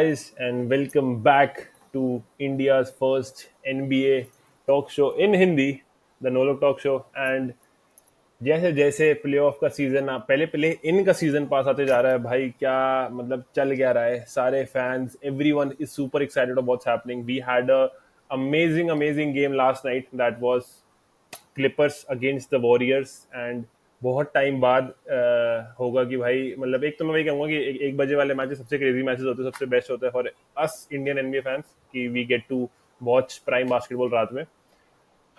guys, and welcome back to India's first NBA talk show in Hindi, the No Look Talk Show. And जैसे जैसे playoff का season पहले पहले इन का season पास आते जा रहा है भाई, क्या मतलब चल क्या रहा है. सारे fans, everyone is super excited about what's happening. We had a amazing game last night. That was Clippers against the Warriors. And बहुत टाइम बाद होगा कि भाई, मतलब एक तो मैं वही कहूंगा कि एक बजे वाले मैचेस सबसे क्रेजी मैचेस होते हैं, सबसे बेस्ट होता है for us Indian NBA fans कि we get to watch prime basketball रात में.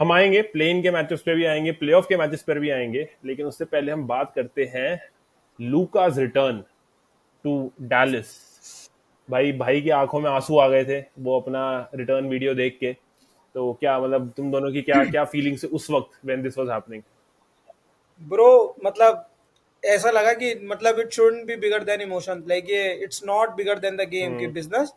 हम आएंगे प्लेन के मैचेस पे भी आएंगे, प्लेऑफ के मैचेस पर भी आएंगे, लेकिन उससे पहले हम बात करते हैं लूकास रिटर्न टू डैलिस. भाई भाई की आंखों में आंसू आ गए थे वो अपना रिटर्न वीडियो देख के. तो क्या मतलब तुम दोनों की क्या क्या फीलिंग्स उस वक्त when this was happening? Bro मतलब ऐसा लगा कि मतलब it shouldn't be bigger than emotion. Like ये it's not bigger than the game की business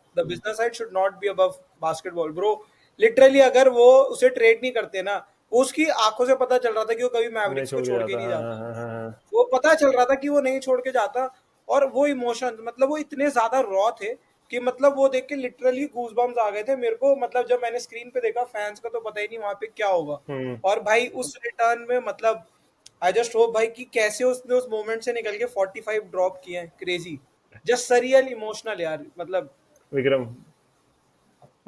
side should not be above basketball. Bro literally अगर वो उसे ट्रेड नहीं करते ना, उसकी आंखों से पता चल रहा था कि वो कभी नहीं मैवरिक्स को छोड़ के छोड़ के जाता. नहीं हाँ जाता. हाँ हाँ हाँ. वो पता चल रहा था कि वो नहीं छोड़ के जाता. और वो इमोशन मतलब वो इतने ज्यादा रॉ थे कि मतलब वो देख के लिटरली गूजबम्स आ गए थे मेरे को. मतलब जब मैंने स्क्रीन पे देखा, फैंस का तो पता ही नहीं वहां पे क्या होगा. हम्म. और भाई उस रिटर्न में मतलब आई जस्ट होप भाई कि कैसे उसने उस मोमेंट से निकल के 45 ड्रॉप किए हैं. क्रेजी, जस्ट सरियल इमोशनल यार. मतलब विक्रम.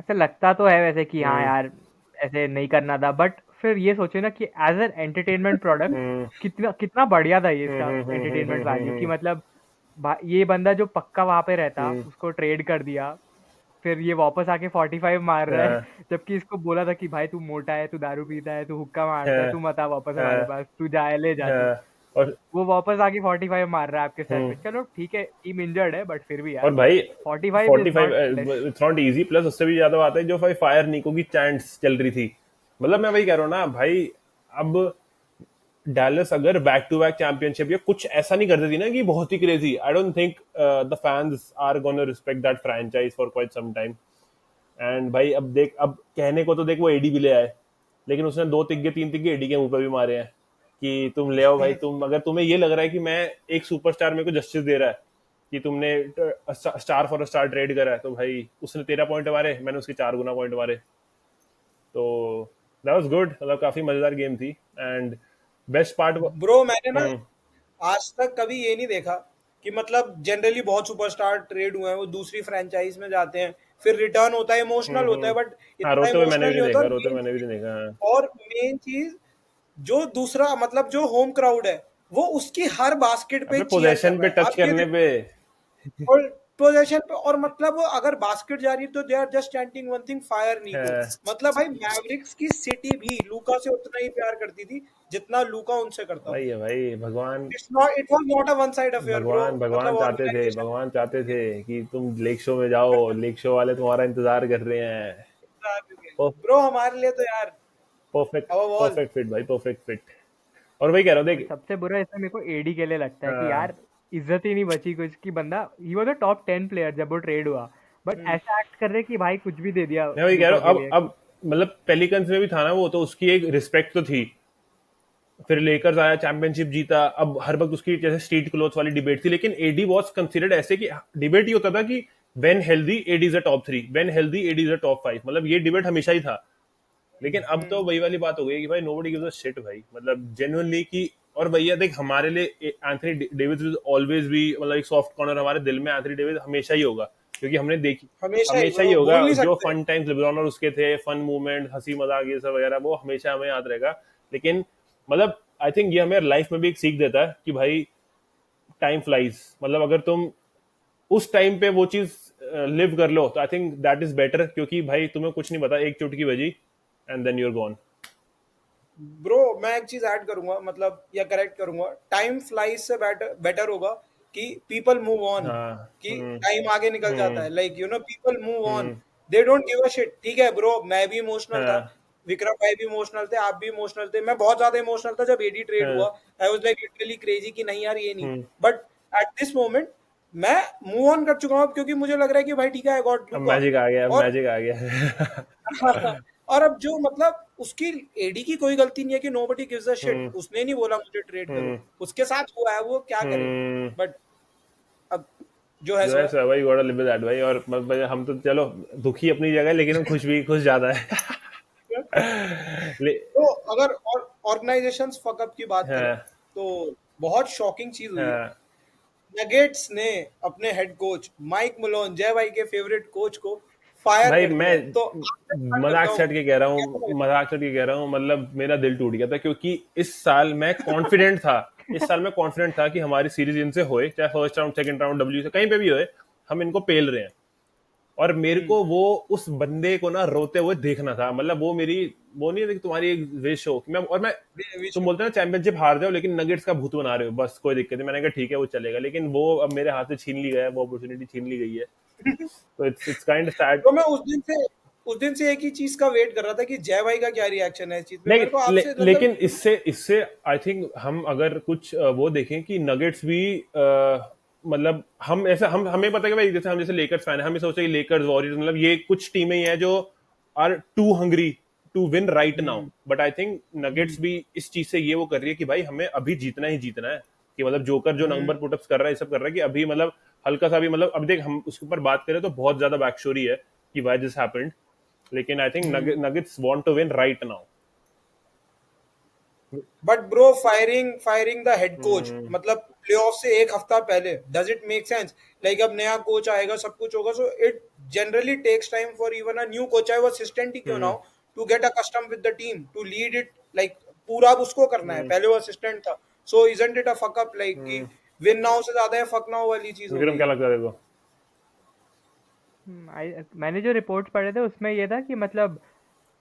ऐसा लगता तो है वैसे कि हाँ हम्म. यार, ऐसे नहीं करना था, बट फिर ये सोचे ना कि एज एन एंटरटेनमेंट प्रोडक्ट हम्म. कितना कितना बढ़िया था ये हम्म. इसका हम्म. हम्म. एंटरटेनमेंट हम्म. वैल्यू. कि हम्म. मतलब ये बंदा जो पक्का वहां पे रहता हम्म. उसको ट्रेड कर दिया, फिर ये वापस आके 45 मार रहा है. हाँ, जबकि इसको बोला था कि भाई तू मोटा है, तू दारू पीता है, तू हुक्का मारता है, हाँ, तू मत आ वापस हमारे हाँ, पास, तू जा ले जा तू. हाँ. और वो वापस आके 45 मार रहा है आपके सर पे. हम्म. चलो ठीक है, टीम इंजर्ड है, बट फिर भी और यार भाई 45 is 45 not less. It's not easy. Plus उससे भी ज्यादा बात है जो भाई फायर निको की चैंट्स चल रही थी. मतलब मैं वही कह रहा हूँ ना भाई. अब डैलस अगर बैक टू बैक चैंपियनशिप या कुछ ऐसा नहीं कर देती ना कि बहुत ही crazy, I don't think the fans are gonna respect that franchise for quite some time. And भाई अब देख, अब कहने को तो देख वो एडी भी ले आए, लेकिन उसने 2 तिग्गे 3 तिग्गे एडी के मुंह पे भी मारे हैं कि तुम ले आओ भाई. तुम अगर तुम्हें ये लग रहा है कि मैं एक सुपरस्टार मेरे को जस्टिस दे रहा है कि तुमने स्टार फॉर स्टार ट्रेड करा है, तो भाई उसने 13 पॉइंट मारे, मैंने उसके 4 गुना पॉइंट मारे. तो दैट वाज गुड. मतलब काफी मजेदार गेम थी. And best part. ब्रो मैंने ना हम्म. आज तक कभी ये नहीं देखा कि मतलब जनरली बहुत सुपरस्टार ट्रेड हुए हैं वो दूसरी फ्रेंचाइज में जाते हैं, फिर रिटर्न होता है, इमोशनल होता है, बट हाँ, इतना रोते हुए मैंने इमोशनल भी नहीं नहीं होता. देखा, रोते हुए मैंने भी नहीं देखा. हाँ. और मेन चीज जो दूसरा मतलब जो होम क्राउड है वो उसकी हर बास्केट पे अबे चीयर कर पोजेशन रहा पे है. टच आप ये करने पे. और पोजीशन पे, और मतलब वो अगर बास्केट जा रही है तो they are just chanting one thing, fire Nico. हाँ, मतलब भाई मैवरिक्स की सिटी भी लूका से उतना ही प्यार करती थी जितना लूका उनसे करता था. वही है भाई. भगवान. It's not, it was not a one side affair bro. भगवान भगवान मतलब चाहते थे, ऑर्गेनाइजेशन भगवान चाहते थे कि तुम लेक शो में जाओ. लेक शो वाले तुम्हारा इंतजार कर रहे हैं. ब्रो हमारे लिए तो यार परफेक्ट. अवर वॉल. परफेक्ट फिट भाई, परफेक्ट फिट. और वही कह रहा हूँ और देख. सबसे बुरा इसमें मेरे को एडी के लिए लगता है कि हाँ, यार इज्जत ही नहीं बची कुछ. की बंदा ही वो तो टॉप 10 प्लेयर जब वो ट्रेड हुआ, बट ऐसा एक्ट कर रहे कि भाई कुछ भी दे दिया मैं वही कह लूका रहा के हूँ. लिए. अब मतलब पेलिकन्स में भी था ना वो, तो उसकी एक रिस्पेक्ट तो थी. फिर लेकर्स आया, चैंपियनशिप जीता. अब हर वक्त उसकी जैसे स्ट्रीट क्लोथ्स वाली डिबेट थी, लेकिन एडी वाज कंसीडर्ड ऐसे कि डिबेट ही होता था कि when healthy AD is a top 3, when healthy AD is a top 5. मतलब ये डिबेट हमेशा ही था. लेकिन अब तो वही वाली बात हो गई कि भाई नोबडी गिव्स अ शिट भाई. मतलब जेन्युइनली कि. और भैया देख, हमारे लिए एंथनी डेविस विल ऑलवेज भी मतलब एक सॉफ्ट कॉर्नर हमारे दिल में एंथनी डेविस हमेशा ही होगा, क्योंकि हमने देखी. हमेशा ही हमेशा ही ब्रो, होगा. भूल नहीं जो सकते. फन टाइम्स लिब्रॉन और उसके थे, फन मूवमेंट, हंसी मजाक, ये सब वगैरह, वो हमेशा हमें याद रहेगा. लेकिन मतलब आई थिंक ये हमें लाइफ में भी एक सीख देता है कि भाई टाइम फ्लाइज. मतलब अगर तुम उस टाइम पे वो चीज लिव कर लो, तो I think that is better, क्योंकि भाई तुम्हें कुछ नहीं पता, एक चुटकी बजी and then you're gone. Bro मैं एक चीज ऐड करूंगा मतलब या करेक्ट करूंगा, टाइम फ्लाइज से बेटर बेटर होगा कि पीपल मूव ऑन. हाँ. कि हम्म. टाइम आगे निकल जाता हम्म. है. Like you know people move on, hmm. They don't give a shit. ठीक है ब्रो, मैं भी इमोशनल था, हाँ. विक्रम भाई भी इमोशनल थे, आप भी इमोशनल थे, मैं बहुत ज्यादा इमोशनल था जब एडी ट्रेड हुआ. हाँ. I was like literally crazy कि नहीं यार ये नहीं. हम्म. बट एट दिस मोमेंट मैं मूव ऑन कर चुका हूं अब, क्योंकि मुझे लग रहा है कि भाई ठीक है, आई गॉट अब लुका. मैजिक आ गया, अब और मैजिक आ गया. और अब जो मतलब उसकी एडी की कोई गलती नहीं है कि नोबडी गिव्स अ शिट. हम्म. उसने नहीं बोला मुझे ट्रेड करो, हम्म. उसके साथ हुआ है, वो क्या करे. हम्म. बट अब जो है जो सो है है। सर भाई, गोड़ा लिव विद दैट भाई। और हम तो चलो दुखी अपनी जगह है, लेकिन हम खुश ज्यादा है। ले, तो अगर और ऑर्गेनाइजेशंस फकअप की बात करें हाँ, तो बहुत शॉकिंग चीज हुई है। हाँ, नगेट्स ने अपने हेड कोच माइक मलोन, जय भाई के फेवरेट कोच को फायर भाई कर मैं दिया है। तो आपसे स्टार्ट करता मजाक हूँ, छट के कह रहा हूँ, कैसा लगा? मजाक छट के कह रहा हूँ, मतलब मेरा दिल टूट गया था, क्योंकि इस साल मैं कॉन्फिडेंट था। इस साल मैं कॉन्फिडेंट था कि हमारी सीरीज इनसे होए, चाहे first round, second round, W से कहीं पे भी होए, हम इनको पेल रहे हैं। और मेरे हम्म। को वो उस बंदे को ना रोते हुए देखना था। मतलब वो मेरी, वो नहीं है कि तुम्हारी एक विश हो कि मैं, और मैं, तुम बोलते हो ना चैंपियनशिप हार जाओ लेकिन नगेट्स का भूत बना रहे हो, बस कोई दिक्कत नहीं। मैंने कहा ठीक है वो चलेगा, लेकिन वो अब मेरे हाथ से छीन ली गया है, वो अपॉर्चुनिटी छीन ली गई है। तो इट्स काइंड सैड। तो मैं उस दिन से एक ही चीज का वेट कर रहा था कि जय भाई का क्या रिएक्शन है इस चीज पे। मेरे को आपसे मतलब लेकिन इससे इससे आई थिंक हम अगर कुछ वो देखें कि नगेट्स भी मतलब हम ऐसा, हम हमें पता है कि भाई जैसे हम जैसे लेकर्स फैन है, हम ये सोचते हैं कि लेकर्स, वॉरियर्स, मतलब ये कुछ टीमें ही हैं जो are too hungry to win right now. Hmm, but I think hmm, Nuggets भी इस चीज से ये वो कर रही है कि भाई हमें अभी जीतना ही जीतना है। कि मतलब जोकर जो हम्म, नंबर पुटअप्स कर रहा है, ये सब कर रहा है कि अभी मतलब हल्का सा भी, मतलब अब देख हम उसके ऊपर बात करें तो बहुत ज्यादा बैकस्टोरी है कि व्हाई दिस हैपेंड। लेकिन I think hmm. Nuggets want to win right now. But bro, firing the head coach मतलब प्लेऑफ से एक हफ्ता पहले, does it make sense? Like अब नया कोच आएगा, सब कुछ होगा, so it generally takes time for even a new coach, चाहे वो असिस्टेंट ही क्यों ना हो, to get accustomed with the team, to lead it. Like पूरा अब उसको करना है, पहले वो असिस्टेंट था। सो isn't it a fuck up, like कि विन नाउ से ज्यादा है फक नाउ वाली चीज हो विक्रम गई क्या है। लगता है देखो? मैंने जो रिपोर्ट्स पढ़े थे उसमें ये था कि मतलब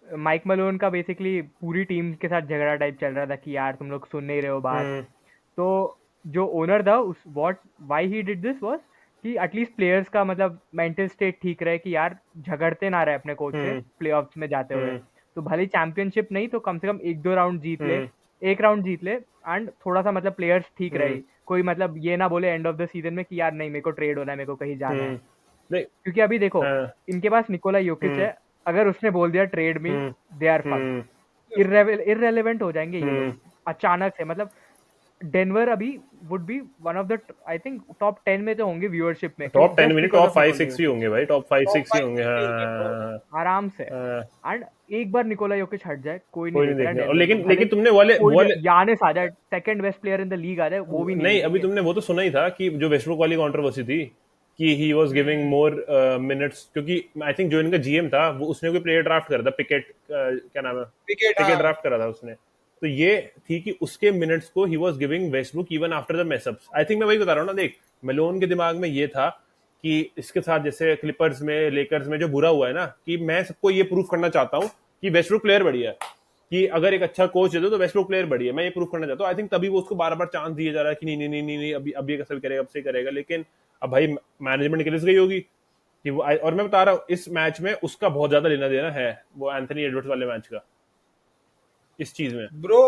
माइक मलोन का बेसिकली पूरी टीम के साथ झगड़ा टाइप चल रहा था कि यार तुम लोग सुन नहीं रहे हो बात। हम्म, तो जो ओनर था उस what why he did this was कि एटलीस्ट प्लेयर्स का मतलब मेंटल स्टेट ठीक रहे कि यार झगड़ते ना रहे अपने कोच से हम्म, प्लेऑफ्स में जाते हुए। हम्म, तो भले चैंपियनशिप नहीं तो कम से कम एक दो राउंड जीत ले, हम्म, एक राउंड जीत ले एंड थोड़ा सा मतलब प्लेयर्स ठीक हम्म, रहे। कोई मतलब ये ना बोले एंड ऑफ द सीजन में कि यार नहीं मेरे को ट्रेड होना है, मेरे को कहीं जाना है। नहीं, क्योंकि अभी देखो हाँ, इनके पास निकोला योकिच हम्म, है, अगर उसने बोल दिया trade me, hmm, they are fucked. Hmm, irrelevant हो जाएंगे ये हम्म। लोग अचानक से। मतलब डेनवर अभी would be one of the I think top 10 में तो होंगे व्यूअरशिप में, क्यों टॉप 10 जस्ट भी नहीं, because top of five Nikola six ही योकिच। होंगे भाई, टॉप फाइव टॉप सिक्स ही फाइव होंगे, भी होंगे हाँ, ब्रो। हाँ, आराम से। हाँ, एंड एक बार निकोला योकिच हट जाए कोई नहीं कोई नहीं देख रहा है देखेगा। और डेनवर को, लेकिन भले लेकिन तुमने कोई भी वाले यानिस आ जाए second best player in the league आ जाए वो भी नहीं नहीं, अभी देखेंगे। तुमने वो तो सुना ही था कि जो वेस्टब्रुक वाली कंट्रोवर्सी थी कि ही वाज गिविंग मोर मिनट्स, क्योंकि आई थिंक जो इनका जीएम था वो, उसने कोई प्लेयर ड्राफ्ट करा था, पिकेट, क्या नाम है, विकेट, पिकेट हाँ। ड्राफ्ट करा था उसने। तो ये थी कि उसके मिनट्स को ही was giving Westbrook even after the messups. I think मैं वही बता रहा हूँ ना, देख मेलोन के दिमाग में ये था कि इसके साथ जैसे क्लिपर्स में, लेकर्स में जो बुरा हुआ है ना, कि मैं सबको ये प्रूफ करना चाहता हूँ कि वेस्टब्रुक प्लेयर बढ़िया है, कि अगर एक अच्छा कोच दे दो तो वेस्टब्रुक प्लेयर बढ़िया है, मैं ये प्रूव करना चाहता हूँ। आई थिंक तभी वो उसको बार बार चांस दिया जा रहा है कि नहीं नहीं नहीं नहीं नहीं, अभी अभी ये कैसे करेगा, अब से करेगा। लेकिन अब भाई मैनेजमेंट निकल गई होगी कि वो, और मैं बता रहा हूँ इस मैच में उसका बहुत ज्यादा लेना देना है, वो एंथनी एडवर्ड्स वाले मैच का, इस चीज में। ब्रो,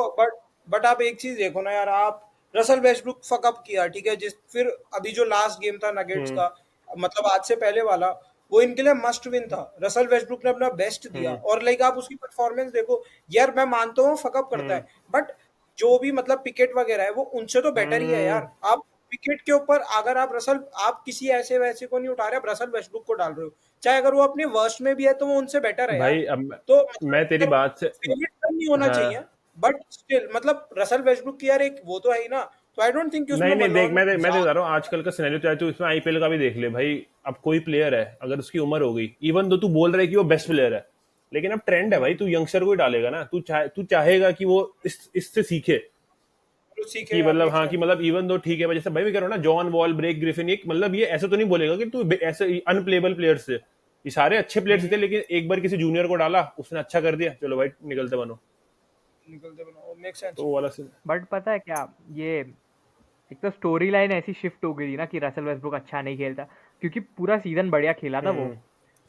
बट आप एक चीज देखो ना यार, आप रसल वेस्टब्रुक फक अप किया, ठीक है, जिस फिर अभी जो लास्ट गेम था नगेट्स हम्म, का, मतलब आज से पहले वाला, वो इनके लिए मस्ट विन था। रसल वेस्टब्रुक ने अपना बेस्ट दिया, हम्म, और लाइक आप उसकी परफॉर्मेंस देखो यार, मैं मानता हूँ फक अप करता हम्म, है, बट जो भी मतलब पिकेट वगैरह है वो उनसे तो बेटर ही है हम्म। यार। आप पिकेट के ऊपर अगर आप किसी ऐसे वैसे को नहीं उठा रहे, आप रसल वेस्टब्रुक को डाल रहे हो, चाहे अगर वो अपने वर्स्ट में भी है तो वो उनसे बेटर है यार। भाई अब तो मतलब मैं तेरी अगर बात से, फेवरेट नहीं होना हाँ, चाहिए, बट स्टिल मतलब रसल वेस्टब्रुक की यार एक वो तो है ही ना। तो आई डोंट थिंक कि उसमें नहीं नहीं, देख मलोन मैं बता रहा हूँ आजकल का सिनेरियो, चाहे तू इसमें आईपीएल का भी देख ले भाई। अब कोई प्लेयर है अगर उसकी उम्र हो गई, इवन तो तू बोल रहा है कि वो बेस्ट प्लेयर है, लेकिन अब ट्रेंड है भाई, तू यंगस्टर को ही डालेगा ना, तू चाहेगा कि वो इससे सीखे। सीखे कि यार, मतलब मेक हाँ, कि सेंस। मतलब इवन दो ठीक है भाई, जैसे भाई मैं कह रहा हूँ ना, जॉन वॉल, ब्रेक ग्रिफिन, एक मतलब ये ऐसे तो नहीं बोलेगा कि तू ऐसे अनप्लेबल प्लेयर्स से, ये सारे अच्छे प्लेयर्स थे, लेकिन एक बार किसी जूनियर को डाला, उसने अच्छा कर दिया, चलो भाई निकलते बनो। निकलते बनाओ, मेक सेंस। तो वो वाला सीन। बट पता है क्या, ये एक तो स्टोरी लाइन ऐसी शिफ्ट हो गई थी ना कि रसल वेस्टब्रुक अच्छा नहीं खेलता, क्योंकि पूरा सीजन बढ़िया खेला था वो। हम्म,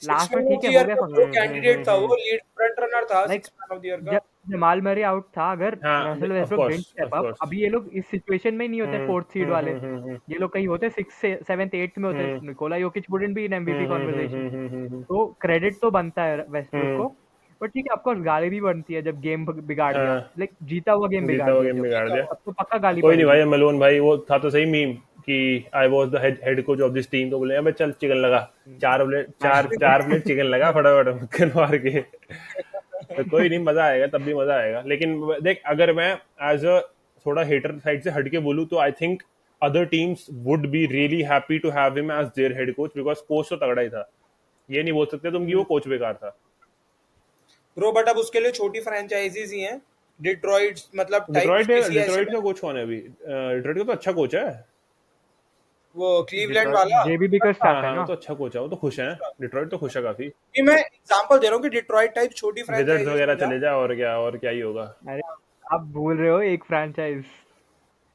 सिक्स लास्ट में मैन ठीक ऑफ है द हो ईयर गया का फक वो अप। कैंडिडेट था, वो लीड फ्रंट रनर था like six man of the year का। जब जमाल मरी आउट था, अगर हाँ, Russell of Westbrook didn't course, step of up, course. अभी ये लोग इस सिचुएशन में ही नहीं होते हम्म, फोर्थ सीड हम्म, वाले। हम्म, हम्म, ये लोग कहीं होते सिक्स सेवेंथ एट्थ में होते, हम्म, निकोला योकिच wouldn't be in MVP hmm, hmm, conversation. Hmm, hmm, hmm, तो क्रेडिट तो बनता है वेस्टब्रुक हम्म, को। बट ठीक है, ऑफकोर्स गाली भी बनती है जब गेम बिगाड़ दिया, हाँ, लाइक जीता हुआ गेम जीता बिगाड़ हुआ दिया गेम जो, बिगाड़ दिया। जीता तब तो पक्का गाली कोई नहीं पड़ेगी। भाई, मलोन भाई वो था तो सही मीम, कि I was the head coach of this team, तो बोले अबे चल चिकन लगा, मैच चार प्लेट चिकन लगा फटाफट मुक्कन मार के। तो कोई नहीं, मजा आएगा, तब भी मजा आएगा। लेकिन देख, अगर मैं एज अ थोड़ा हेटर साइड से हटके बोलूँ तो I think other teams would be really happy to have him as their head coach, because coach तो तगड़ा ही था। ये नहीं बोल सकते तुम कि वो कोच बेकार था। ब्रो बट अब उसके लिए छोटी फ्रेंचाइजीज ही हैं, डिट्रॉइट मतलब टाइप्स डिट्रॉइट किसी ऐसे डिट्रॉइट में, का कोच कौन है अभी? डिट्रॉइट का तो अच्छा कोच है। वो क्लीवलैंड डिट्रॉइट, वाला। जेबीबी का हाँ स्टाफ है हाँ, वो ना। तो अच्छा कोच है, वो तो खुश है। डिट्रॉइट तो खुश है काफी। कि मैं एग्जांपल दे रहा हूँ कि डिट्रॉइट टाइप छोटी विजर्ड्स फ्रेंचाइजीज वगैरह में जा। चले जाए, और क्या ही होगा। अरे आप भूल रहे हो एक फ्रैंचाइज,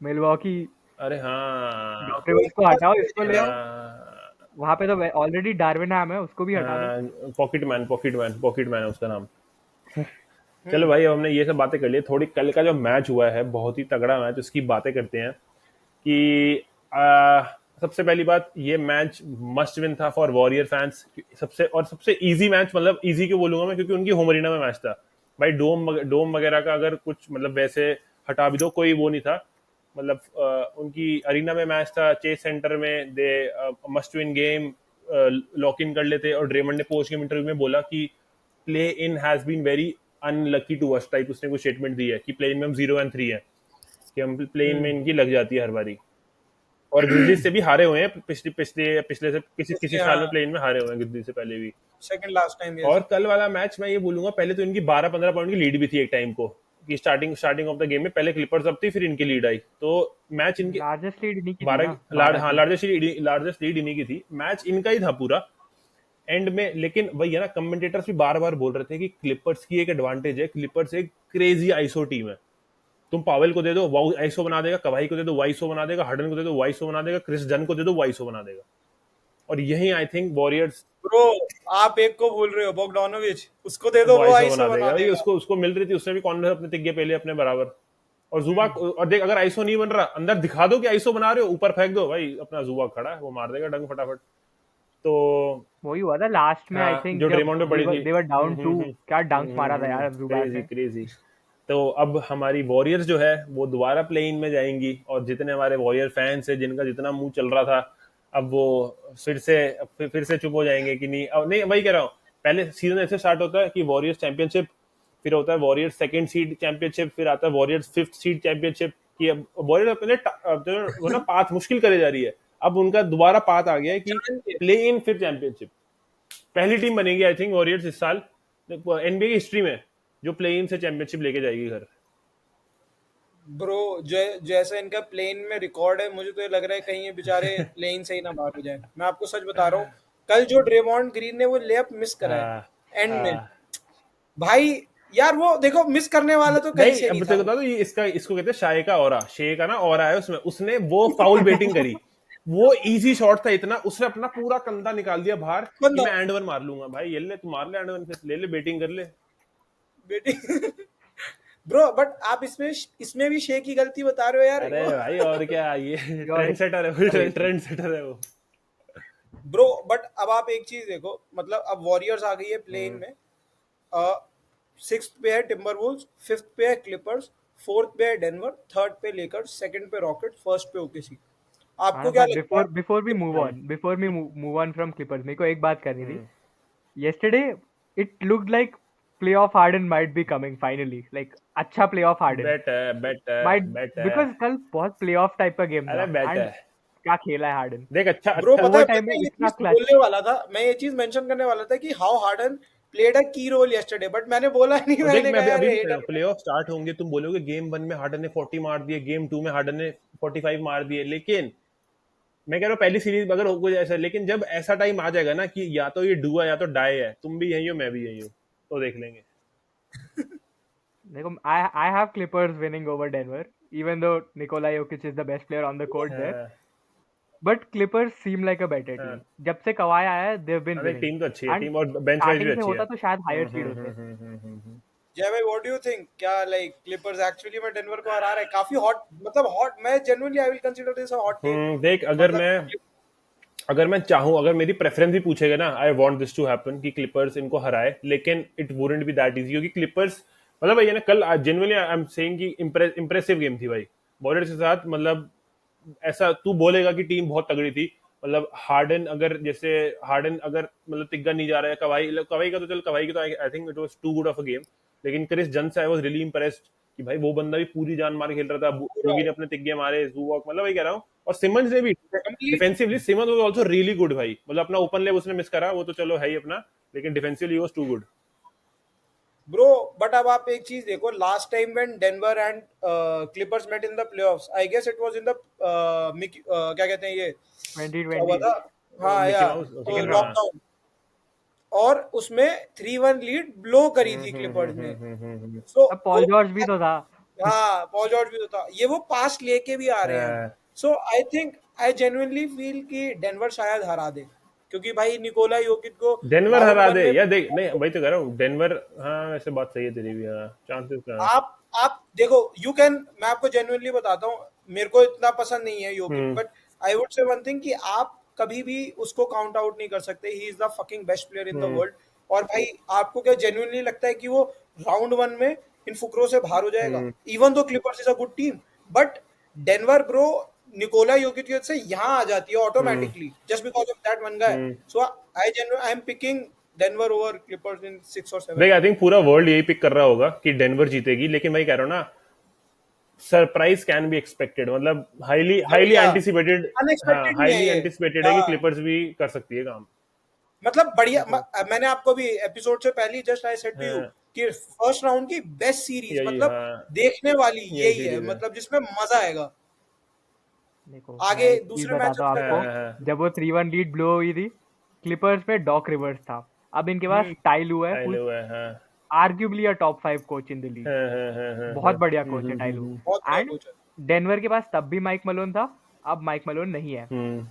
मिलवॉकी। अरे हाँ। डॉक रिवर्स को हटाओ, इसको ले आओ। हाँ वहां पे तो ऑलरेडी डार्विन हैम है, उसको भी हटा दो। हाँ, पॉकेट मैन है उसका नाम। चलो हम्म। भाई, अब हमने ये सब बातें कर ली, थोड़ी कल का जो मैच हुआ है, बहुत ही तगड़ा मैच, उसकी बातें करते हैं। कि सबसे पहली बात, ये मैच मस्ट विन था फॉर वॉरियर फैंस। सबसे इजी मैच, मतलब इजी क्यों बोलूंगा मैं, क्योंकि उनकी होम अरीना में मैच था भाई। डोम वगैरह का अगर कुछ मतलब वैसे हटा भी दो, कोई वो नहीं था। मतलब उनकी अरीना में मैच था, चेस सेंटर में। They must win game, lock in कर लेते। और ड्रेमंड ने पोस्ट गेम इंटरव्यू में बोला कि play in has been very unlucky to us type, उसने कुछ स्टेटमेंट दी है कि प्ले इन में हम 0-3 है, कि हम प्ले इन में इनकी लग जाती है हर बारी। और ग्रिजलीज से भी हारे हुए हैं पिछले पिछले पिछले से किसी किसी इसलिए साल में हाँ, प्लेन में हारे हुए हैं ग्रिजलीज से पहले भी। Second last time, yes. और कल वाला मैच मैं ये बोलूंगा, पहले तो इनकी 12-15 पॉइंट की लीड भी थी एक टाइम को, कि स्टार्टिंग ऑफ द गेम में पहले क्लिपर्स अब थी, फिर इनकी लीड आई। तो मैच इनकी लार्जेस्ट लीड नहीं की थी बारह ना, 12 हाँ, की। लार्जेस्ट लीड इन्हीं की थी। मैच इनका ही था पूरा एंड में। लेकिन वही है ना, कमेंटेटर्स भी बार बार बोल रहे थे कि क्लिपर्स की एक एडवांटेज है, क्लिपर्स एक क्रेजी आईसो टीम है। तुम पावेल को दे दो, वो आईसो बना देगा। कवाई को दे दो, वाइसो बना देगा। हार्डन को दे दो, वाइसो बना देगा। क्रिस जन को दे दो, वाइसो बना देगा। और यही आई थिंक वॉरियर्स ब्रो आप एक को भूल रहे हो, बोगडानोविच, उसको दे दो वो वाइसो बना आईसो बना देगा भाई। देगा। उसको उसको मिल रही थी, उसने भी कॉर्नर अपने तिग्गे पहले अपने बराबर। और जुबा, हम्म। और देख, अगर आईसो नहीं बन रहा, अंदर दिखा दो कि आईसो बना रहे हो, ऊपर फेंक दो भाई, अपना जुबा खड़ा है, वो मार देगा डंग फटाफट। तो वही हुआ था लास्ट में, आई हाँ, थिंक जो जब ड्रेमोंड में पड़ी थी। दे वर डाउन 2। क्या डंक मारा था यार जुबैक क्रेजी ने। क्रेजी। तो अब हमारी वॉरियर्स जो है वो दोबारा प्ले इन में जाएंगी, और जितने हमारे वॉरियर फैंस है, जिनका जितना मुंह चल रहा था, अब वो फिर से चुप हो जाएंगे कि नहीं। अब नहीं, वही कह रहा हूँ, पहले सीजन ऐसे स्टार्ट होता है कि वॉरियर्स चैंपियनशिप, फिर होता है वॉरियर्स सेकंड सीड चैंपियनशिप, फिर आता है वॉरियर्स फिफ्थ सीड चैंपियनशिप। कि अब वॉरियर्स अपने वो ना पाथ मुश्किल करे जा रही है। अब उनका दोबारा पाथ आ गया है कि जान के प्ले इन फिर चैंपियनशिप। पहली टीम बनेगी आई थिंक वॉरियर्स इस साल एनबीए की हिस्ट्री में, जो प्ले इन से चैंपियनशिप लेके जाएगी घर। ब्रो जैसा इनका प्लेन में रिकॉर्ड है, मुझे तो ये लग रहा है कहीं ये बेचारे प्लेन से ही ना बाहर हो जाए। मैं आपको सच बता रहा हूँ, कल जो ड्रेमॉन्ड ग्रीन ने वो लेअप मिस करा है हाँ एंड में, हाँ। भाई यार वो देखो मिस करने वाला तो कहीं नहीं, से अब नहीं तेरे था। को बता दो, ये इसको कहते हैं शाये का ऑरा। शे का ना ऑरा है उसमें, उसने वो फाउल बेटिंग करी। वो इजी शॉट था इतना, उसने अपना पूरा कंधा निकाल दिया बाहर कि बंदा मैं एंड वन मार लूंगा। भाई ये ले, तू मार ले एंड वन, फिर ले ले बेटिंग कर ले। बेटी ब्रो बट आप इसमें इसमें भी शे की गलती बता रहे हो यार अरे भाई और क्या, ये योर ट्रेंड सेटर है, वो ट्रेंड सेटर है वो। ब्रो बट अब आप एक चीज देखो, मतलब अब वॉरियर्स आ गई है प्लेन में। सिक्स्थ पे है टिम्बरवुल्व्स, फिफ्थ पे है क्लिपर्स, फोर्थ पे है डेनवर, थर्ड पे लेकर्स, सेकंड पे रॉकेट, फर्स्ट पे ओकेसी। आपको मानस क्या भाई, लगता बिफोर बिफोर वी मूव है? On before me move on from Clippers, मेरे को एक बात करनी थी। हम्म, yesterday it looked like playoff Harden might be coming finally, like अच्छा playoff Harden बेट है might, बेट है। because कल बहुत playoff टाइप का गेम अरे था बेट है। एंड क्या खेला है हार्डन। देख, अच्छा ब्रो अच्छा। पता ओवर है टाइम में मैं ये इतना चीज क्लच। बोलने वाला था, मैं ये चीज मेंशन करने वाला था कि हाउ हार्डन प्लेड अ की रोल यस्टरडे, बट मैंने बोला नहीं। और देख, मैंने मैं कहा अभी यार अभी भी कह रहा हेटर। हूँ, प्ले ऑफ स्टार्ट होंगे, तुम बोलोगे गेम वन में हार्डन ने 40 मार दिए, गेम टू में हार्डन ने 45 मार दिए। लेकिन मैं कह रहा हूँ पहली सीरीज अगर हो कुछ ऐसा, लेकिन जब ऐसा टाइम आ जाएगा ना कि या तो ये डू है या तो डाई है, तुम भी यही हो मैं भी यही हूँ, तो देख लेंगे। देखो, I have Clippers winning over Denver, even though Nikola Jokic is the best player on the court there, हाँ, but Clippers seem like a better team. हाँ। जब से कवाई आया है they've been हाँ, देख, winning, टीम तो अच्छी है, and टीम और बेंच वाइज भी starting से अच्छी है। होता तो शायद हायर सीड होते। जय भाई व्हाट डू यू थिंक, क्या लाइक क्लिपर्स एक्चुअली में डेनवर को हरा रहा है? काफी हॉट, मतलब हॉट, मैं genuinely I will consider this a hot take. देख, मतलब अगर मैं चाहूँ, अगर मेरी प्रेफरेंस भी पूछेगा ना, I want this to happen कि क्लिपर्स इनको हराए, लेकिन it wouldn't be that easy, क्योंकि क्लिपर्स मतलब भैया ना कल जेन्युइनली आई एम सेइंग कि इंप्रेसिव गेम थी भाई वॉरियर्स के साथ। मतलब ऐसा तू बोलेगा कि टीम बहुत तगड़ी थी, मतलब हार्डन अगर मतलब तिग्गा नहीं जा रहा है, कवाई का तो चल, कवाई की तो I think it was too good of a game, लेकिन क्रिस जन से आई वाज रियली इंप्रेस्ड कि भाई वो बंदा भी पूरी जान मार के खेल रहा था, पूरा बोगी ने अपने तिग्गे मारे, जूवॉक, मतलब वही कह रहा हूँ। और सिमंस ने भी complete defensively, Simmons was also really good भाई, मतलब अपना ओपन लेग उसने मिस करा, वो तो चलो है ही अपना, लेकिन defensively was too good. Bro. But अब आप एक चीज देखो, last time when Denver and Clippers met in the playoffs, I guess it was in the क्या कहते हैं ये, क्या हुआ 2020 था? हाँ मिकी या माउस, हाँ। लॉकडाउन, और उसमें 3-1 लीड ब्लो करी थी क्लिपर्स ने। सो अब पॉल जॉर्ज भी तो था। हाँ, पॉल जॉर्ज भी होता, ये वो पास लेके भी आ रहे हैं। सो आई जेन्युइनली फील कि डेनवर शायद हरा दे, क्योंकि भाई निकोला योकिच को डेनवर राउंड हरा वन दे में या देख, नहीं वही तो कह रहा हूँ, डेनवर, हाँ वैसे बात सही है तेरी भी, हाँ चांसेस का। आप देखो, यू कैन, मैं आपको जेन्युइनली बताता हूँ, मेरे को इतना पसंद नहीं है योकिच, hmm but I would say one thing कि आप कभी भी उसको काउंट आउट नहीं कर सकते, he is the fucking best player in the hmm world. और भाई आपको क्या जेन्युइनली लगता है कि वो राउंड वन में इन फुकरों से बाहर हो जाएगा? Hmm even though Clippers is a good team, but Denver bro Nikola योकिच की वजह से यहाँ आ जाती है hmm automatically, just because of that one guy. Hmm so I am picking Denver over Clippers in 6 और 7। देख, आई थिंक पूरा वर्ल्ड यही पिक कर रहा होगा कि डेनवर जीतेगी, लेकिन वही कह रहा हूँ ना, सरप्राइज कैन बी एक्सपेक्टेड, मतलब हाईली हाईली या एंटिसिपेटेड। हाँ, अनएक्सपेक्टेड नहीं है हाईली ये। एंटिसिपेटेड है कि हाँ, क्लिपर्स भी कर सकती है काम। मतलब बढ़िया। मैंने आपको भी एपिसोड से पहले just I said to you हाँ, कि फर्स्ट राउंड की बेस्ट सीरीज, यही, मतलब हाँ देखने वाली यही यही है, सीरीज है। मतलब जिसमें मजा आएगा। देखो मैं आगे एक चीज दूसरे बताता मैचअप्स हूँ का हाँ क्या? आपको। हाँ हाँ। जब वो 3-1 लीड ब्लो हुई थी, क्लिपर्स पे डॉक रिवर्स था। अब इनके पास टाई लू है, आई हु लो है, हाँ arguably a top 5 coach in the league. हाँ हाँ हाँ हाँ हाँ। बहुत बढ़िया कोच है टाई लू। बहुत बढ़िया एंड कोच है। डेनवर के पास तब भी माइक मलोन था, अब माइक मलोन नहीं है। हम्म,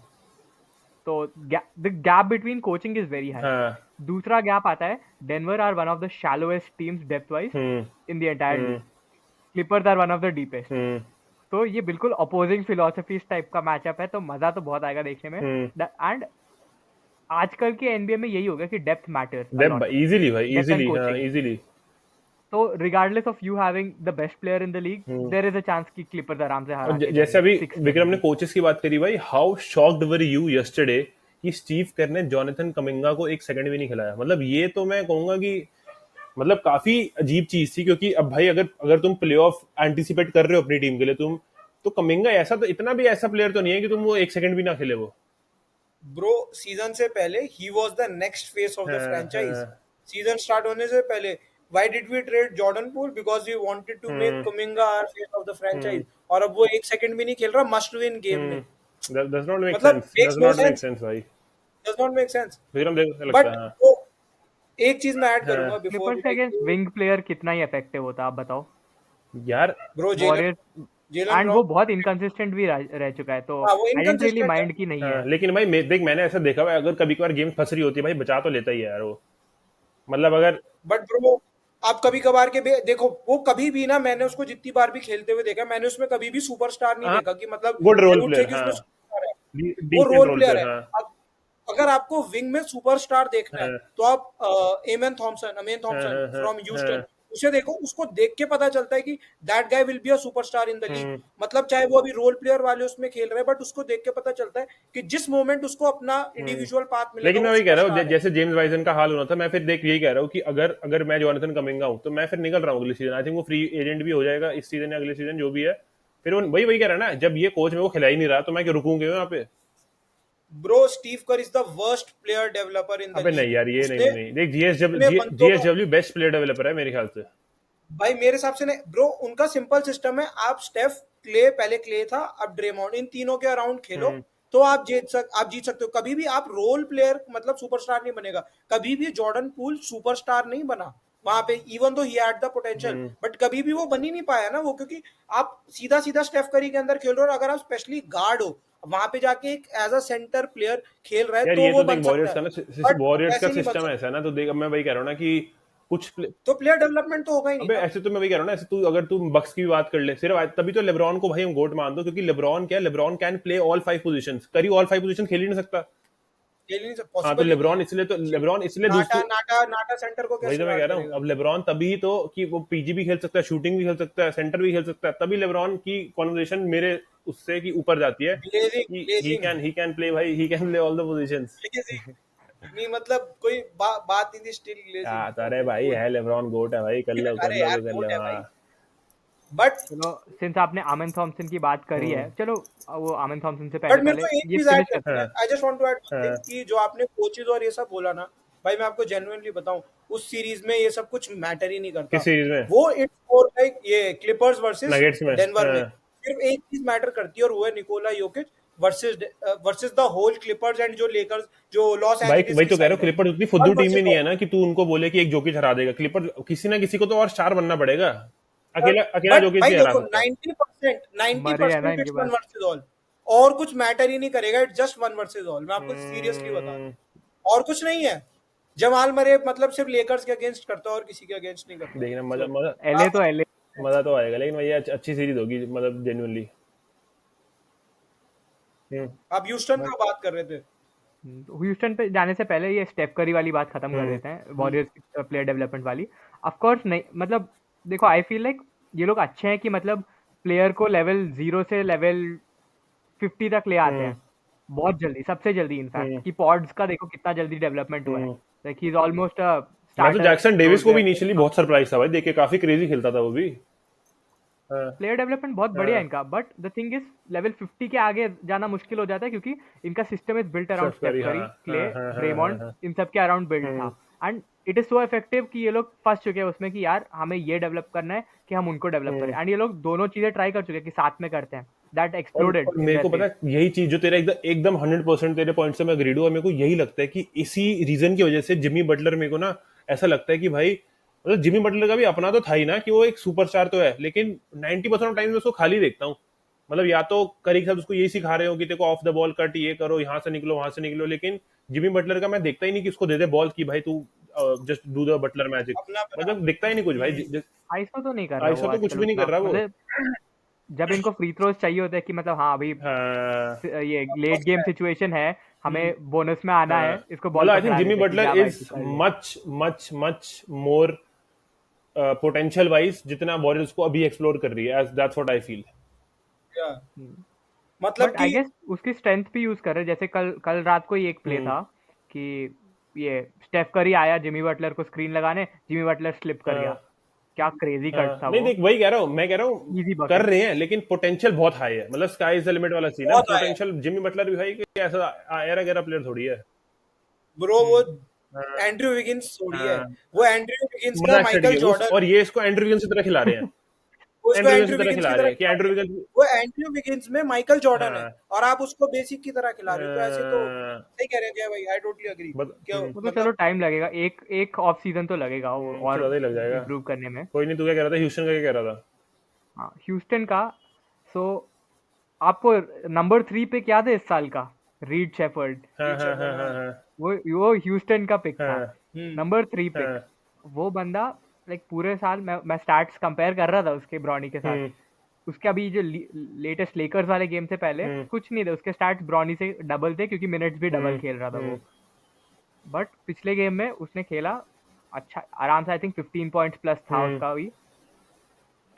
तो the gap between coaching is very high. हाँ, दूसरा गैप आता है, Denver are one of the shallowest teams depth wise hmm in the entire league. Hmm Clippers are one of the deepest. Hmm तो ये बिल्कुल opposing philosophies type का matchup है, तो मजा तो बहुत आएगा देखने में। हम्म। एंड आजकल के एनबीए में यही हो गया कि depth matters a deep lot, easily भाई, डेप्थ एंड इजीली, हाँ कोचिंग। इजीली। तो regardless of you having the best player in the league, there is a chance कि क्लिपर्स आराम से और हरा के जैसे जाएंगे अभी 6-7 विक्रम ने भी। कोचेस की बात करी भाई, how shocked were you yesterday कि स्टीव केर ने जोनाथन कमिंगा को एक सेकंड भी नहीं खिलाया, मतलब ये तो मैं कहूंगा कि मतलब काफी अजीब चीज थी, क्योंकि अब भाई अगर अगर तुम प्लेऑफ एंटिसिपेट कर रहे हो अपनी टीम के लिए, तुम तो कमिंगा ऐसा तो इतना भी ऐसा प्लेयर तो नहीं है कि तुम वो एक सेकंड भी ना खेले वो। ब्रो सीजन से पहले ही was the next face of the हाँ फ्रेंचाइज। हाँ। सीजन स्टार्ट होने से पहले why did we trade Jordan Poole? Because we wanted to make hmm Kuminga our face of the hmm franchise, और अब वो एक सेकंड भी नहीं खेल रहा मस्ट विन गेम में। डज नॉट मेक मतलब sense, makes does no not make sense, sense भाई। Does not make sense. Vikram देखो क्या लगता बट है, हाँ वो एक चीज मैं ऐड हाँ। करूंगा बिफोर क्लिपर्स के लाइक, अगेंस्ट विंग प्लेयर कितना ही इफेक्टिव होता है, आप बताओ। यार ब्रो जेलन, वॉरियर्स, जेलन एंड वो ब्राउन। बहुत इनकंसिस्टेंट भी रह चुका है, तो हाँ वो आई डेंट रियली इनकंसिस्टेंट है। माइंड की नहीं है। हाँ, लेकिन भाई देख, मैंने ऐसा देखा हुआ है, अगर कभी कभार गेम फंस रही होती है भाई, बचा तो लेता ही है यार वो, मतलब अगर। बट ब्रो आप कभी कभार के देखो, वो कभी भी ना, मैंने उसको जितनी बार भी खेलते हुए देखा, मैंने उसमें कभी भी सुपरस्टार नहीं हाँ, देखा कि मतलब good I role would say player, कि हाँ उसमें सुपरस्टार है। वो decent role role player player, है। हाँ अब अगर आपको विंग में सुपरस्टार देखना है, हाँ तो आप अमेन हाँ थॉमसन हाँ हाँ फ्रॉम ह्यूस्टन, हाँ। उसे देखो, उसको देख के पता चलता है कि that guy will be a superstar in the league. Hmm. मतलब चाहे वो अभी रोल प्लेयर वाले उसमें खेल रहे हैं, बट उसको देख के पता चलता है कि जिस मोमेंट उसको अपना इंडिविजुअल पाथ मिलेगा लेकिन मैं वो वही कह रहा हूँ, सुपरस्टार है। जैसे जेम्स वाइजन का हाल होना था, मैं फिर देख यही कह रहा हूँ कि अगर अगर मैं जोनाथन कमिंगा हूँ तो मैं फिर निकल रहा हूँ अगले सीजन, आई थिंक वो फ्री एजेंट भी हो जाएगा इस सीजन या अगले सीजन जो भी है। फिर वो वही वही कह रहा है ना, जब ये कोच मेरे को खिला ही नहीं रहा तो मैं क्यों रुकूंगा यहाँ पे। ब्रो स्टीव कर is the worst player developer in the अबे नहीं लीग। यार, ये नहीं उसने नहीं, देख अपने बंदों का, जीएसडब्ल्यू बेस्ट प्लेयर डेवलपर है मेरे ख्याल से। भाई मेरे हिसाब से नहीं ब्रो, उनका सिंपल सिस्टम है, आप स्टेफ, क्ले, पहले क्ले था, अब ड्रेमॉन्ड, इन तीनों के अराउंड खेलो हम्म तो आप जीत सकते हो। कभी भी आप रोल प्लेयर मतलब सुपरस्टार नहीं बनेगा। कभी भी जॉर्डन पूल सुपरस्टार नहीं बना वहां पे, even though he had the potential, hmm. But कभी भी वो बन ही नहीं पाया ना वो, क्योंकि आप सीधा सीधा स्टेफ करी के अंदर खेल रहे हो, और अगर आप स्पेशली गार्ड हो वहां पे जाके एक एज अ सेंटर प्लेयर खेल रहा है यार तो ये तो वो देख बन सकता वॉरियर्स है, का ना, बट वॉरियर्स का वैसे नहीं बन सिस्टम ऐसा सकता। है ना, तो देख अब मैं वही कह रहा हूँ ना कि कुछ तो प्लेयर डेवलपमेंट तो होगा ही नहीं अबे ना। ऐसे तो मैं वही कह रहा हूँ ना, ऐसे तू अगर तू बक्स की भी बात कर ले सिर्फ, तभी तो लेब्रॉन को भाई हम गोट मान दो, क्योंकि लेब्रॉन क्या है, LeBron can play all 5 positions, करी ऑल 5 पोजीशन खेल ही नहीं सकता। खेल ही नहीं सकता, हाँ तो पॉसिबल ही नहीं लेब्रॉन है। इसलिए, तो लेब्रॉन इसलिए नाटा दूसरी, नाटा नाटा सेंटर को वही कैसे तो मैं कह गार्ड रहा हूँ, करेगा? अब लेब्रॉन तभी तो कि वो पीजी भी खेल सकता है, शूटिंग भी खेल सकता है, सेंटर भी खेल सकता है, तभी लेब्रॉन की कॉन्वर्सेशन मेरे उससे कि ऊपर जाती है ग्लेजिंग कि ग्लेजिंग ही कैन प्ले भाई, he can play all the positions. Glazing नहीं, मतलब कोई बात नहीं थी, स्टिल ग्लेजिंग। हाँ तो अरे ओके भाई कूल। है, लेब्रॉन गोट है भाई, कर अरे लो यार तो कर गोट लो। है हाँ। भाई, बट चलो, सिंस आपने आमन थॉम्सन की बात करी है, हम्म। चलो वो आमन थॉम्सन से पहले बट मेरे पहले को एक ये चीज ऐड फिनिश कर। करनी है, हाँ I just want to add one thing हाँ। कि जो आपने कोचेज और ये सब बोला ना, भाई मैं आपको जेन्युइनली बताऊं, उस सीरीज में ये सब कुछ मैटर ही नहीं किस करता। सीरीज में? वो इट्स फॉर लाइक ये क्लिपर्स वर्सेस नगेट्स में? डेनवर में हाँ। सिर्फ एक चीज मैटर करती है, और वो है निकोला योकिच versus versus the whole Clippers and जो लेकर्स, जो लॉस भाई एंजलिस वही की तो कह रहा हूँ, साइड है, क्लिपर्स उतनी वन फुद्दू टीम वर्सेस ही नहीं है ऑल। ना कि तू उनको बोले कि एक जोकिच हरा देगा। क्लिपर किसी ना किसी को तो और स्टार बनना पड़ेगा, अकेला अकेला बट जोकिच भाई नहीं हरा देखो सकता। 90% मरे है ना 90% इनके it's one pass. Versus all, और कुछ मैटर ही नहीं करेगा, it's just one versus all. मैं आपको सीरियसली बता रहा हम्म, हूँ, और कुछ नहीं है। जमाल मरे मतलब सिर्फ लेकर्स के अगेंस्ट करता है और किसी के अगेंस्ट नहीं करता। देखना मजा सो मजा एलए तो आप एलए। मजा तो आएगा, लेकिन भैया अच्छी सीरीज होगी मतलब जेन्युइनली। हम्म। आप ह्यूस्टन बट का बात कर रहे थे। ह्यूस्टन पे जाने से पहले ये स्टेप करी वाली बात खत्म कर हम्म। देते हैं, वॉरियर्स की प्लेयर डेवलपमेंट वाली। ऑफ कोर्स नहीं, मतलब देखो आई फील लाइक ये लोग अच्छे हैं कि मतलब प्लेयर को लेवल 0 से लेवल 50 तक ले आते हम्म। हैं बहुत जल्दी, सबसे जल्दी इनफैक्ट। हम्म। कि पॉड्स का देखो कितना जल्दी डेवलपमेंट हुआ है। हम्म। लाइक ही इज ऑलमोस्ट मैं तो स्टार्टर जैक्सन डेविस को भी क्लोजर। इनिशियली बहुत सरप्राइज था भाई देख के, काफी क्रेजी खेलता था वो भी। हाँ प्लेयर डेवलपमेंट बहुत बढ़िया है हाँ। इनका, but the thing is level 50 के आगे जाना मुश्किल हो जाता है क्योंकि इनका system is built around Steph Steph Curry, हाँ करी, क्ले, हाँ हाँ हाँ हाँ ड्रेमॉन्ड, हाँ। इन सब के अराउंड बिल्ड हम्म। था। And it is so effective कि ये लोग फंस चुके हैं उसमें कि यार हमें ये डेवलप करना है कि हम उनको डेवलप करें, हम्म। एंड ये लोग दोनों चीजें ट्राई कर चुके हैं कि साथ में करते हैं। दैट और एक्सप्लोडेड इन मेरे देयर को पता फेज। है यही चीज जो तेरा एकदम एकदम 100% तेरे पॉइंट से मैं अग्रीड हूँ, और मेरे को यही लगता है कि इसी रीजन की वजह से जिमी बटलर, मेरे को ना ऐसा लगता है कि भाई मतलब जिमी बटलर का भी अपना तो था ही ना कि वो एक सुपरस्टार तो है, लेकिन 90% ऑफ टाइम में उसको खाली देखता हूँ। मतलब या तो करी के साथ उसको यही सिखा रहे हो कि देखो ऑफ द बॉल कट, ये करो, यहाँ से निकलो वहां से निकलो, लेकिन जिमी बटलर का मैं देखता ही नहीं कि उसको दे दे बॉल की भाई तू just do the Butler magic. अपना बना। मतलब दिखता ही नहीं कुछ हम्म। भाई। आइसो तो नहीं कर रहा वो ऐसा तो कुछ आजकल भी नहीं कर उतना, रहा वो। मतलब जब इनको फ्री थ्रोज चाहिए होते हैं कि मतलब हाँ अभी हाँ ये लेट गेम सिचुएशन है, हमें बोनस में आना हाँ। है, इसको बॉल मतलब आई थिंक पकड़ा जिमी देते हैं कि बटलर जा भाई इज तू कर ले। Much much much more potential wise जितना वॉरियर्स को अभी एक्सप्लोर कर रही है, as that's what I feel. या मतलब बट आई कि गेस उसकी स्ट्रेंथ भी यूज कर रहे हैं। जैसे कल कल रात को ही एक प्ले हम्म। था कि ये स्टेफ करी आया जिमी बटलर को स्क्रीन लगाने, जिमी बटलर स्लिप कर गया। हाँ क्या क्रेजी कट हाँ। था नहीं वो। देख वही कह रहा हूँ, मैं कह रहा हूँ इजी कर बकेट। रहे हैं, लेकिन पोटेंशियल बहुत हाई है, मतलब स्काई इज द लिमिट वाला सीन है। बहुत आया पोटेंशियल जिमी बटलर भी भाई कि ऐसा आयरा गैरा प्लेयर थोड़ी है। ब्रो, वो हाँ एंड्रयू विगिंस थोड़ी है। हाँ। वो एंड्रयू विगिंस का मजाक सेट माइकल किया उस, जॉर्डन, और ये इसको एंड्रू विगन्स की तरह खिला रहे हैं। वो इसको एंड्रू विगन्स की एंड्रयू तरह विगिंस खिला की रहे तरह हैं कि खिला एंड्रू रहे हैं। विगन्स। वो एंड्रयू विगिंस में माइकल जॉर्डन है, हाँ और आप उसको बेसिक की तरह खिला रहे हो, तो ऐसे तो सही कह रहे हैं क्या भाई? I totally agree. क्या हम्म। वो तो चलो मतलब टाइम लगेगा, एक एक ऑफ सीजन तो लगेगा वो उससे और ज्यादा ही लग जाएगा। इम्प्रूव करने में। कोई नहीं, तू क्या कह रहा था, ह्यूस्टन का क्या कह रहा था? हाँ ह्यूस्टन का। सो आपको नंबर 3 पिक याद है इस साल का? Read shepherd. हाँ हाँ रीचर हाँ बना हाँ है। हाँ वो ह्यूस्टन का पिक था, हाँ हम्म। Number 3 pick. हाँ। वो बंदा लाइक पूरे साल मैं स्टैट्स कंपेयर कर रहा था उसके ब्रॉनी के साथ। हम्म। उसके अभी जो लेटेस्ट लेकर्स वाले गेम से पहले हम्म। कुछ नहीं थे उसके स्टैट्स, ब्रॉनी से डबल थे क्योंकि मिनट्स भी डबल हम्म। खेल रहा था हम्म। वो। बट पिछले गेम में उसने खेला अच्छा आराम से, आई थिंक 15 पॉइंट्स प्लस था हम्म। उसका भी।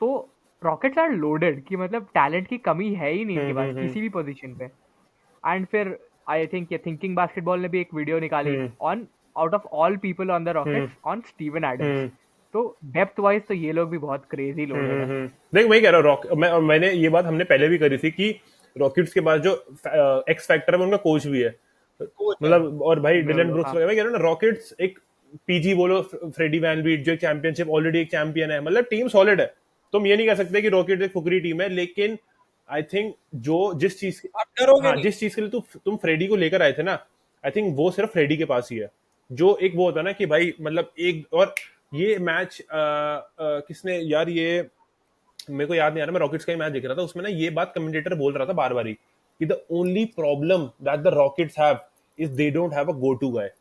तो रॉकेट्स आर लोडेड कि मतलब टैलेंट की कमी है ही नहीं इनके पास हम्म। किसी भी पोजीशन पे। एंड फिर आई थिंक ये थिंकिंग बास्केटबॉल ने भी एक वीडियो निकाली hmm. On out of all people on the hmm. Rockets on Steven Adams. Hmm. तो डेप्थ वाइज तो ये लोग भी बहुत क्रेजी लोडेड है। देख वही कह रहा हूँ, मैंने ये बात हमने पहले भी करी थी कि रॉकेट्स के पास जो एक्स फैक्टर है वो उनका कोच भी है, कोच है। मतलब और भाई डिलन मेलो ब्रुक्स हाँ। वगैरह। मैं कह रहा हूँ ना रॉकेट्स एक पीजी बोलो, फ्रेडी वैन बीट जो चैंपियनशिप ऑलरेडी एक चैंपियन है, मतलब टीम सॉलिड है। तुम ये नहीं कह सकते कि रॉकेट एक फुकरी टीम है, लेकिन आई थिंक जो जिस चीज आप डरोगे हाँ नहीं। जिस चीज के लिए तुम फ्रेडी को लेकर आए थे ना, आई थिंक वो सिर्फ फ्रेडी के पास ही है। जो एक वो होता है ना कि भाई मतलब एक और ये मैच किसने यार ये मेरे को याद नहीं आ रहा, मैं रॉकेट्स का ही मैच देख रहा था, उसमें ना ये बात कमेंटेटर बोल रहा था बार बार ही कि the only problem that the Rockets have is they don't have a go to guy.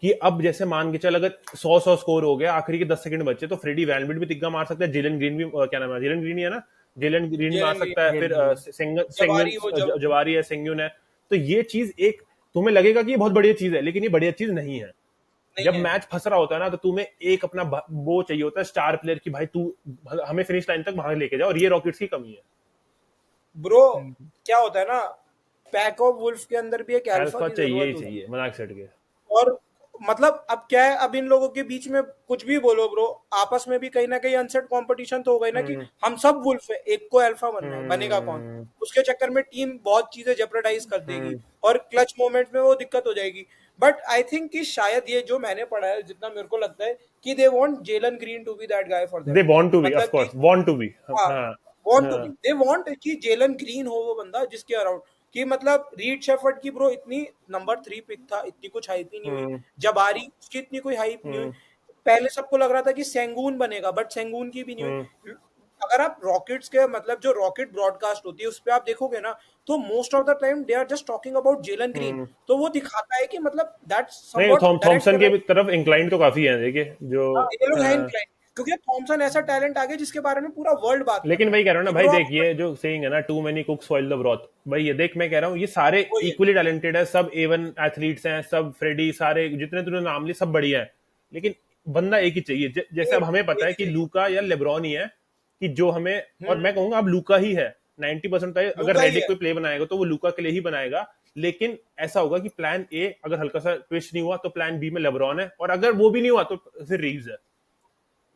कि अब जैसे मान के चल अगर 100 स्कोर हो गया, आखिरी के 10 सेकंड बचे, तो फ्रेडी वैनबिट भी तिक्का मार सकता है, जेलन ग्रीन भी क्या नाम है, जेलन ग्रीन ही है ना, जेलन ग्रीन मार जेलन ग्रीन, सकता है, फिर जेलन ग्रीन। जवारी हो जवारी है, सेंग्यून है। तो ये चीज एक तुम्हें लगेगा कि ये बहुत बढ़िया चीज है, लेकिन ये बढ़िया चीज नहीं है। नहीं जब है। मैच फंस रहा होता है ना, तो तुम्हें एक अपना वो चाहिए होता है स्टार प्लेयर की भाई तू हमें फिनिश लाइन तक वहां लेके जाओ, और ये रॉकेट्स की कमी है। ब्रो हम्म, क्या होता है ना, पैक ऑफ वुल्फ के अंदर भी एक अल्फा अल्फा की चाहिए ही जरूरत होती चाहिए, मजाक सेट के। है। और मतलब अब क्या है, अब इन लोगों के बीच में कुछ भी बोलो ब्रो, आपस में भी कहीं ना कहीं अनसेट कंपटीशन तो होगा ही ना, कि हम्म हम सब वुल्फ है, एक को अल्फा बनना है, बनेगा कौन? हम्म उसके चक्कर में टीम बहुत चीजें जेपरडाइज कर देगी हम्म और क्लच मोमेंट में वो दिक्कत हो जाएगी। बट आई थिंक कि शायद ये जो मैंने पढ़ा है, जितना मेरे को लगता है कि they want Jalen Green to be that guy for they them. Want to be, of मतलब कि कोर्स वांट टू बी। हाँ, हाँ वांट टू हाँ बी, दे वांट कि जेलन ग्रीन हो वो बंदा जिसके अराउंड, कि मतलब रीड शेफर्ड की ब्रो इतनी नंबर 3 पिक था, इतनी कुछ हाइप ही नहीं हुई। हम्म जबारी उसकी इतनी कोई हाइप नहीं हुई। हम्म पहले सबको लग रहा था कि सेंगून बनेगा, बट सेंगून की भी नहीं हम्म हुई। अगर आप रॉकेट्स के मतलब जो रॉकेट ब्रॉडकास्ट होती है उस पर आप देखोगे ना, तो most of the time they are just talking about Jalen Green. Hmm. तो वो दिखाता है कि मतलब दैट्स नहीं, समवॉट डायरेक्ट थॉमसन कर रहा के है। भी तरफ इंक्लाइन तो काफी है, देखिए जो हाँ, ये लोग हैं inclined, क्योंकि थॉमसन ऐसा टैलेंट आ गया जिसके बारे में पूरा वर्ल्ड बात कर लेकिन रहा है वही कह रहा हूँ ना कि भाई, ब्रो देख आप ये जो सेइंग है ना, too many cooks spoil the broth, भाई ये देख, मैं कह रहा हूँ ये सारे वो ये इक्वली टैलेंटेड है, सब A1 एथलीट्स हैं, सब फ्रेडी, सारे जितने तूने नाम लिए सब बढ़िया है, लेकिन बंदा एक ही चाहिए। जैसे अब एक हमें पता एक है ही कि चाहिए। लूका या लेब्रॉन ही है कि जो हमें, और हम्म, मैं कहूंगा अब लूका ही है 90%। अगर लूका ही रेडिक है। कोई प्ले बनाएगा तो वो लूका के लिए ही बनाएगा, लेकिन ऐसा होगा कि प्लान ए अगर हल्का सा ट्विस्ट नहीं हुआ तो प्लान बी में लेब्रॉन है, और अगर वो भी नहीं हुआ तो फिर रीव्स है।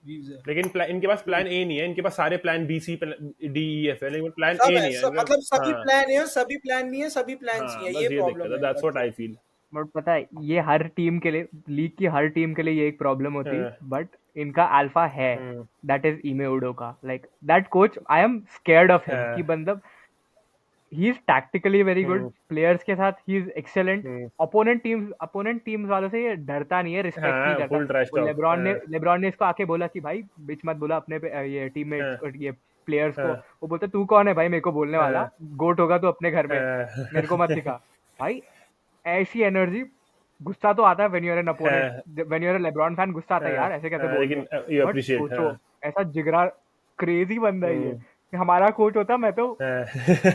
वीव्स है। लेकिन इनके पास True. प्लान ए नहीं है, इनके पास सारे plan B C D E F है, लेकिन प्लान सब ए है, नहीं है सब, मतलब सभी हाँ प्लान है, सभी प्लान भी है, सभी प्लान ही हाँ, है, ये बस ये दिक्कत प्रॉब्लम है, है दैट्स व्हाट बस। I feel. बट पता है ये हर टीम के लिए, लीग की हर टीम के लिए ये एक प्रॉब्लम होती, हम्म बट इनका अल्फा है, हम्म that is Ime Udoka. Like that coach, I am scared of him कि मतलब he is tactically very good, hmm players के साथ he is excellent. Hmm, opponent teams वालों से ये डरता नहीं है, रिस्पेक्ट नहीं हाँ करता। फुल ट्रैश वो टॉक। लेब्रॉन ने इसको आके बोला कि भाई बीच मत बोला अपने ये टीममेट्स हाँ को, ये प्लेयर्स को। हाँ वो बोलता तू कौन है भाई मेरे को बोलने वाला, हाँ गोट होगा तो अपने घर में, मेरे को मत हाँ सिखा। भाई ऐसी एनर्जी, गुस्सा तो आता है when you are an opponent, हाँ when you are a LeBron fan, गुस्सा आता है यार ऐसे कैसे बोल रहे लेकिन हो। You but appreciate. सोचो, हाँ ऐसा जिगरा, क्रेजी बंदा ही है हम्म कि हमारा कोच होता, मैं तो हाँ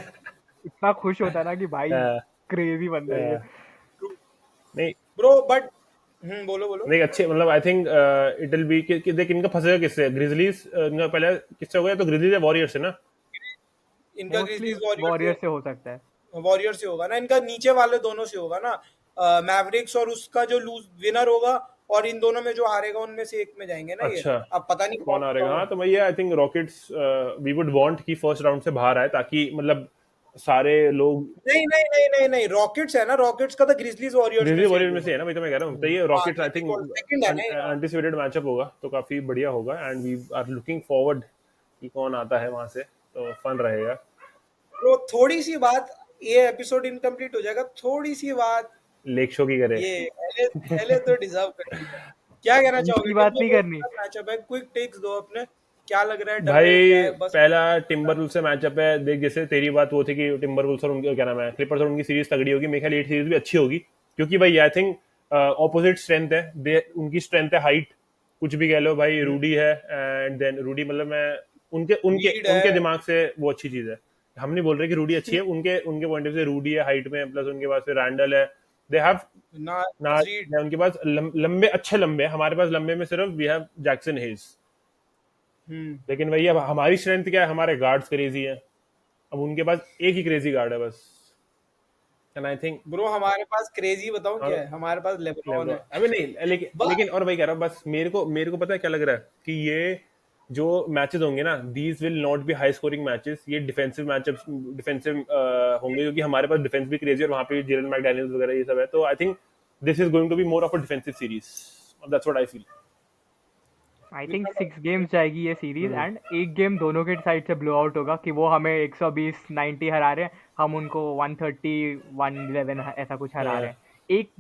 इतना खुश होता ना कि भाई हाँ क्रेजी बंदा ही है। हाँ। नहीं ब्रो बट बोलो बोलो। नहीं, अच्छे मतलब आई थिंक इट विल बी कि देख इनका फंसेगा किससे, ग्रिजलीज इनका पहले किससे हो गया, तो ग्रिजलीज या वॉरियर्स है ना। इनका मोस्टली ग्रिजलीज वॉरियर से, वॉरियर से हो सकता है। वॉरियर से होगा ना, इनका नीचे वाले दोनों से होगा ना, मैवरिक्स और उसका जो लूज विनर होगा, और इन दोनों में जो हारेगा उनमें से एक में जाएंगे ना ये। अच्छा, अब पता नहीं कौन कौन आ सा रहेगा। हाँ होगा। तो भैया I think Rockets, we would want कि फर्स्ट राउंड से बाहर आए, ताकि मतलब सारे लोग, नहीं नहीं नहीं नहीं नहीं, रॉकेट्स है ना, रॉकेट्स का तो ग्रिजलीज वॉरियर्स में ग्रिजली से एक वॉरियर में से होगा। है ना, भाई तो मैं कह रहा हूँ, तो ये हाँ, रॉकेट्स आई ग्रिजलीज थिंक सेकंड है ना ये, हाँ। एंटिसिपेटेड मैचअप होगा, तो काफी बढ़िया होगा, and we are looking forward कि कौन आता है वहां से, तो फन रहेगा। तो थोड़ी सी बात, ये एपिसोड इनकम्प्लीट हो जाएगा, थोड़ी सी बात, लेक शो की करे। ये पहले पहले तो डिजर्व करेगी। क्या कहना चाहोगे, उनकी बात नहीं करनी। मैचअप है, क्विक टेक्स दो अपने, क्या लग रहा है, डर रहे हो क्या भाई है बस। पहला टिम्बर वुल्फ से मैचअप है, देख जैसे तेरी बात वो थी कि टिम्बर वुल्फ और उनके क्या नाम है क्लिपर्स और उनकी सीरीज तगड़ी होगी, मेरे ख्याल ये सीरीज भी अच्छी होगी, क्योंकि भाई आई थिंक ऑपोजिट स्ट्रेंथ है, उनकी स्ट्रेंथ है हाइट, कुछ भी कह लो भाई, रूडी है, एंड देन रूडी मतलब मैं उनके उनके लीड उनके है दिमाग से वो अच्छी चीज है। हम नहीं बोल रहे कि रूडी अच्छी है, उनके उनके पॉइंट ऑफ से रूडी है हाइट में, प्लस उनके पास फिर रैंडल है, दे हैव ना ना, रीड। उनके पास लंबे अच्छे लंबे, हमारे पास लंबे में सिर्फ वी हैव जैक्सन हेज। हम्म। लेकिन भैया अब हमारी स्ट्रेंथ क्या है, हमारे गार्ड्स क्रेजी हैं, अब उनके पास एक ही क्रेजी गार्ड है बस, एंड आई थिंक ब्रो हमारे पास क्रेजी बताऊं क्या है, हमारे पास लेब्रॉन लेब्रो है। अबे नहीं, लेकिन बस और भाई कह रहा हूँ, बस मेरे को पता है क्या लग रहा है कि ये जो मैचेस होंगे ना, these will not be high scoring matches, ये डिफेंसिव मैचअप्स, डिफेंसिव होंगे, क्योंकि हमारे पास डिफेंस भी क्रेजी है, और वहाँ पे जेलन मैकडैनियल्स वगैरह ये सब है, तो I think this is going to be more of a defensive series, that's what I feel. I think 6 games जाएगी ये सीरीज, हम्म एंड एक गेम दोनों के साइड से ब्लो आउट होगा कि वो हमें 120 90 हरा रहे हैं, हम उनको 130 111 ऐसा कुछ हरा रहे हाँ, हैं। एक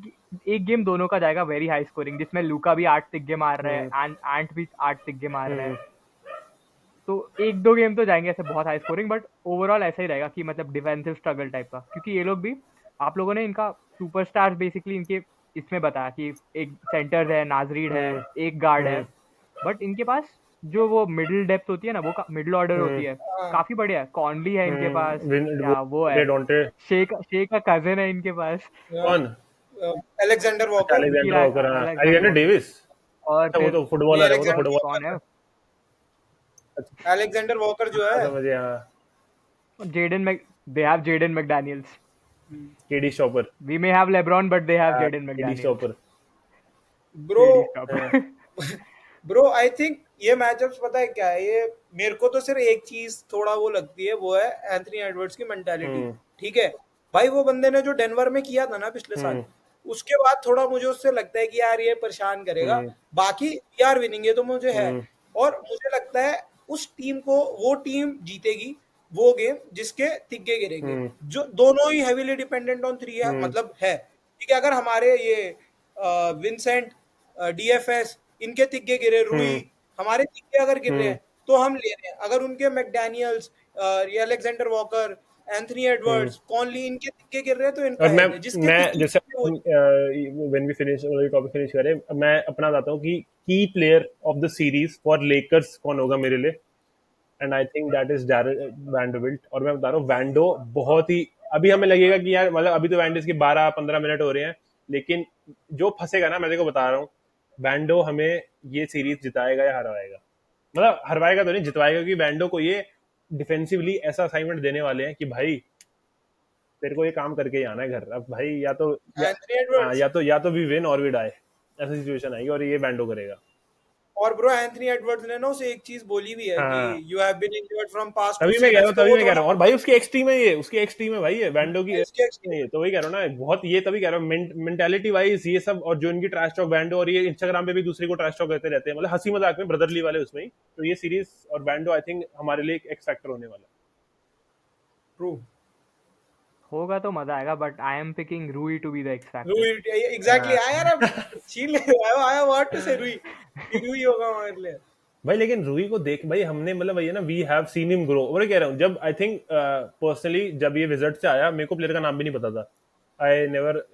एक गेम दोनों का जाएगा वेरी हाई स्कोरिंग, जिसमें लूका भी 8 तिग्गे मार रहा हम्म है, एंट भी 8 तिग्गे मार रहा है। हम्म तो एक दो गेम तो जाएंगे ऐसे बहुत हाई स्कोरिंग, बट ओवरऑल ऐसा ही रहेगा कि मतलब डिफेंसिव स्ट्रगल टाइप का, क्योंकि ये लोग भी, आप लोगों ने इनका सुपरस्टार बेसिकली इनके इसमें बताया कि एक सेंटर है, नाजरीड है, हम्म एक गार्ड है, हम्म बट इनके पास जो वो मिडिल डेप्थ होती है ना, वो मिडिल ऑर्डर होती हम्म है, हाँ, काफी बढ़िया है। कॉनली है इनके पास, वो क्या वो है, डोंटे, शे का कजन है इनके पास, कौन, अलेक्जेंडर अच्छा वॉकर। अलेक्जेंडर वॉकर, हाँ अलेक्जेंडर अलेक्जेंडर वॉकर। डेविस, और अच्छा वो फिर तो नहीं, फुटबॉलर है, वो तो अलेक्जेंडर फुटबॉल, कौन है, वॉकर, अलेक्जेंडर वॉकर जो हाँ है, समझिए हाँ। They have Jaden McDaniels. KD stopper, We may have LeBron, but they have Jaden KD McDaniels. Stopper. Bro KD stopper. Bro I think ये मैचअप्स पता है क्या है, ये मेरे को तो सिर्फ एक चीज थोड़ा वो लगती है, वो है एंथनी एडवर्ड्स की मेंटालिटी। ठीक है भाई, वो बंदे ने जो डेनवर में किया था ना पिछले साल, उसके बाद थोड़ा मुझे उससे लगता है कि यार ये परेशान करेगा। बाकी यार विनिंग ये तो मुझे है, और मुझे लगता है उस टीम को, वो टीम जीतेगी वो गेम जिसके तिग्गे गिरेंगे, जो दोनों ही हेवीली डिपेंडेंट ऑन थ्री है, मतलब है। ठीक है, अगर हमारे ये विंसेंट, डीएफएस, इनके तिग्गे गिरे, रूई, हमारे तिग्गे अगर गिर रहे हैं तो हम ले रहे हैं। अगर उनके McDaniels, Alexander Walker, Anthony Edwards, Conley, इनके तिग्गे गिर रहे हैं तो इनका और है, जिसके मैं तिग्गे जैसे गिरे वो। When we finish topic finish करें, मैं अपना बताता हूँ कि key player of the series for Lakers कौन होगा मेरे लिए, and I think that is डैरेल वैंडरबिल्ट। और मैं बता रहा हूँ वैंडो बहुत ही, अभी हमें लगेगा कि यार मतलब अभी तो वैंडोज के 12-15 मिनट हो रहे हैं, लेकिन जो फंसेगा ना, मैं देखो बता रहा हूँ, वैंडो हमें ये सीरीज जिताएगा या हरवाएगा। मतलब हरवाएगा तो नहीं, जितवाएगा, क्योंकि वैंडो को ये डिफेंसिवली ऐसा असाइनमेंट देने वाले हैं कि भाई तेरे को ये काम करके ही आना है घर। अब भाई एंथनी एडवर्ड्स, या तो वी विन और वी डाई, ऐसी सिचुएशन आएगी, और ये वैंडो करेगा। और ब्रो एंथनी एडवर्ड्स ने ना उसे एक चीज बोली भी है कि हाँ, you have been injured from past 2 तभी मैं कह रहा सीजंस, हूँ तो तभी वो मैं कह थोड़ा रहा हूँ और भाई उसकी एक्स टीम है, ये उसकी एक्स टीम है भाई, ये वैंडो की इसके नहीं है, तो वही कह रहा हूँ ना, बहुत ये तभी कह रहा हूँ मेंटालिटी वाइज ये सब, और जो इनकी ट्रैश टॉक वैंडो, और ये इंस्टाग्राम पे भी दूसरे को ट्रैश टॉक करते रहते हैं, मतलब हंसी मजाक में ब्रदरली वाले उसमें ही। तो ये सीरीज और वैंडो आई थिंक हमारे लिए एक एक्स फैक्टर होने वाला ट्रू। होगा तो मजा आएगा, but I am picking Rui to be the X factor. रूई, एग्जैक्टली, है। आया यार, अब छीन ले, आया व्हाट टू से, रूई, कि रूई होगा हमारे लिए। भाई लेकिन रूही को देख भाई हमने, मतलब वही है ना, we have seen him grow. और कह रहा हूँ, जब आई थिंक पर्सनली जब ये विजिट से आया, मेरे को प्लेयर का नाम भी नहीं पता था। आई नेवर,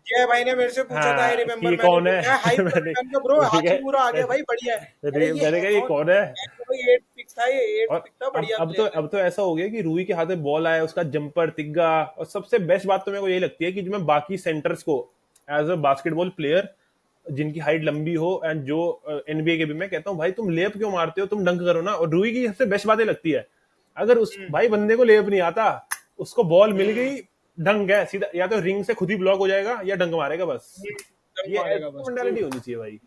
जय भाई ने मेरे से पूछा था, आई हाँ कि रिमेम्बर, ये मैंने कौन है। मैं हाइप कर, मैंने मैंने कहा ब्रो ठीक है, हाचिमुरा आ गया भाई, बढ़िया है। अरे ये मैंने है कहा ये कौन? कौन है। मैंने कहा भाई 8 पिक था, ये 8 और पिक था, बढ़िया प्लेयर है। अब तो ऐसा हो गया कि रूही के हाथ में बॉल आया, उसका जंपर तिग्गा, और सबसे बेस्ट बात तो मेरे को यही लगती है कि जो मैं बाकी सेंटर्स को एज अ बास्केटबॉल प्लेयर जिनकी हाइट लंबी हो, एंड जो एनबीए के भी, मैं कहता हूँ भाई तुम लेप क्यों मारते हो, तुम डंक करो ना। और रूही की सबसे बेस्ट बात ये लगती है, अगर उस भाई बंदे को लेप नहीं आता, उसको बॉल मिल गई, डंक है सीधा, या तो रिंग से खुद ही ब्लॉक हो जाएगा या डंक मारेगा, बस डंक ये मारेगा बस। मेंटालिटी होनी चाहिए भाई।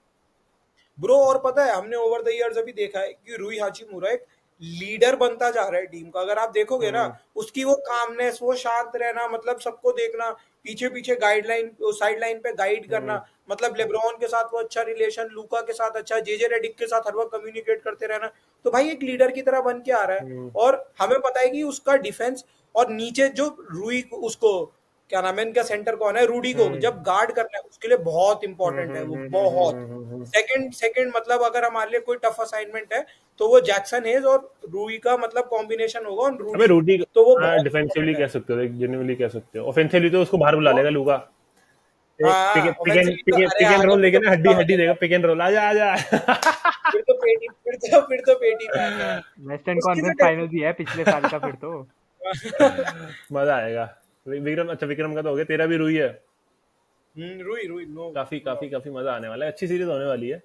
ब्रो और पता है, हमने ओवर द इयर्स अभी देखा है कि रूई हाचिमुरा एक लीडर बनता जा रहा है टीम का। अगर आप देखोगे ना, उसकी वो कामनेस, वो शांत रहना, मतलब सबको देखना, पीछे पीछे गाइडलाइन, साइड लाइन पे गाइड करना, मतलब लेब्रॉन के साथ वो अच्छा रिलेशन, लूका के साथ अच्छा, जेजे रेडिक के साथ हर वक्त कम्युनिकेट करते रहना, तो भाई एक लीडर की तरह बन के आ रहा है। और हमें पता है कि उसका डिफेंस, और नीचे जो रूई उसको, क्या नाम है इनका सेंटर कौन है, रूडी को जब गार्ड करना है, उसके लिए बहुत इंपॉर्टेंट है वो, बहुत सेकंड सेकंड, मतलब अगर हमारे लिए कोई टफ असाइनमेंट है तो वो जैक्सन हेज और रूई का मतलब कॉम्बिनेशन होगा, और अबे रूडी, रूटी, तो वो हाँ बहुत डिफेंसिवली इंपॉर्टेंट कह है। सकते हो, जेन्युइनली कह सकते हो, ऑफेंसिवली तो उसको बाहर बुला लेगा लूका, हाँ ऑफेंसिवली तो, अरे पिक एंड आगे रोल फिर लेके तो ना, हड्डी पिटता हड्डी देगा, बजेगा, पिक एंड रोल, आजा आजा। फिर तो पेटी में आता है वेस्टर्न उसकी तो कॉन्फ्रेंस फाइनल भी है पिछले साल का फिर तो। मजा आएगा। विक्रम, अच्छा विक्रम का तो हो गया, तेरा भी रूही है। रूई रूई, नो काफी नो काफी डाउट। काफी मजा आने वाला है, अच्छी सीरीज होने वाली है।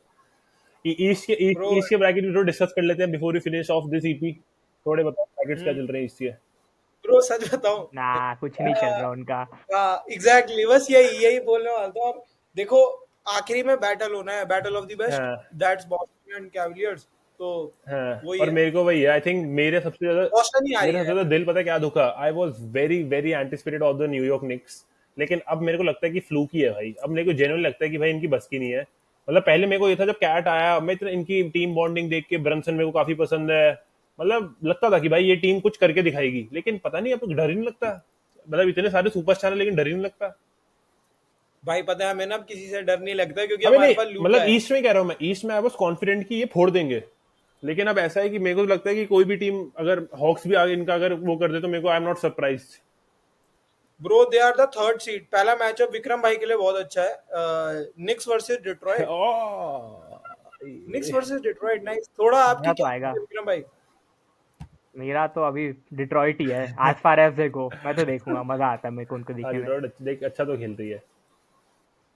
ब्रो ईस्ट के ब्रैकेट भी डिस्कस कर लेते हैं before we finish off this EP. थोड़े बताओ ब्रैकेट्स क्या चल रहे हैं ईस्ट के। ब्रो सच बताऊं, ना कुछ नहीं चल रहा उनका। एग्जैक्टली, बस यही यही बोलने वाला था। और देखो, आखिरी में बैटल होना है, बैटल ऑफ द बेस्ट, हाँ दैट्स बॉस्टन एंड कैवलियर्स, तो हाँ, वही और है, मेरे को वही है, आई थिंक बॉस्टन ही आ रही मेरे सबसे है। ज्यादा दिल पता है क्या दुखा, I was very very anticipated of the New York Knicks, लेकिन अब मेरे को लगता है कि फ्लूक ही है भाई। अब मेरे को जेन्युइनली लगता है कि भाई इनकी बस की नहीं है। मतलब पहले मेरे को ये था, जब कैट आया, मैं इतना इनकी टीम बॉन्डिंग देख के, ब्रंसन मेरे को काफी पसंद है, मतलब लगता था कि भाई ये टीम कुछ करके दिखाएगी, लेकिन पता नहीं, अब तो डर ही नहीं लगता। मतलब इतने सारे सुपरस्टार है लेकिन डर ही नहीं लगता। भाई पता है, हमें ना अब किसी से डर नहीं लगता क्योंकि अबे हमारे नहीं, पास लूका मतलब है। ईस्ट में कह रहा हूँ मैं, ईस्ट में आई वॉज कॉन्फिडेंट कि ये फोड़ देंगे, लेकिन अब ऐसा है कि मेरे को लगता है कि कोई भी टीम, अगर हॉक्स भी आगे इनका अगर वो कर दे, तो मेरे को I am not surprised. Bro they are the third seed. पहला मैचअप विक्रम भाई के लिए बहुत अच्छा है, Knicks versus Detroit. Knicks versus Detroit, nice. थोड़ा आपकी मजा तो क्या आएगा। है विक्रम भाई? मेरा तो अभी डिट्रॉइट ही है, एज फार एज दे गो। मैं तो देखूंगा, मजा आता है मेरे को उनको हाँ देखने में। डिट्रॉइट देख अच्छा तो खेल रही है।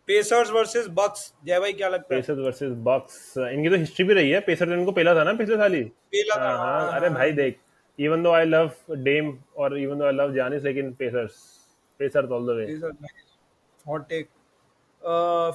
पेसर्स वर्सेस बक्स, जय भाई क्या लगता है? पेसर्स वर्सेस बक्स, इनकी तो हिस्ट्री भी रही है, पेसर्स ने इनको पेला था ना पिछले साल ही। पेला था, हाँ हाँ, हाँ अरे हाँ भाई हाँ। देख, even though I love Dame or even though I love Giannis, लेकिन Pacers all the way. Hot take.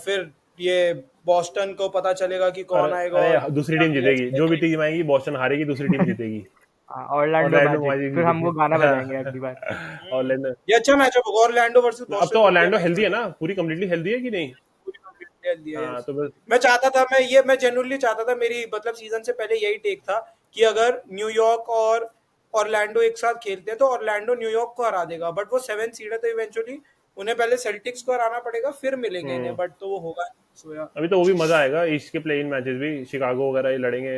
फिर ये बॉस्टन को पता चलेगा कि अरे कौन आएगा और अरे दूसरी क्या टीम players जीतेगी, जो भी खेलेंगे। टीम आएगी बॉस्टन हारेगी, दूसरी टीम जीतेगी। ऑर्लैंडो ऑर्लैंडो मैजिक, मैजिक फिर हम वो गाना जीतेगी। बजाएंगे अगली बार। ऑर्लैंडो। ये अच्छा मैच होगा, ऑरलैंडो वर्सेस अब तो बॉस्टन बढ़िया ऑर्लैंडो मैच हेल्दी है लगेगा। ना, पूरी कंप्लीटली हेल्दी है कि नहीं? पूरी कंप्लीट खेल दिया है हाँ yes। तो बस। मैं चाहता था, मैं जेन्युइनली चाहता था, मेरी मतलब सीजन से पहले यही टेक था कि अगर न्यूयॉर्क और ऑरलैंडो एक साथ खेलते हैं तो ऑरलैंडो न्यूयॉर्क को हरा देगा, बट वो 7 सीड है तो इवेंचुअली उन्हें पहले सेल्टिक्स को हराना पड़ेगा फिर मिलेंगे इन्हें, बट तो वो होगा नहीं। सो या अभी तो वो भी मजा आएगा, ईस्ट के प्ले इन मैचेस भी शिकागो वगैरह ये लड़ेंगे।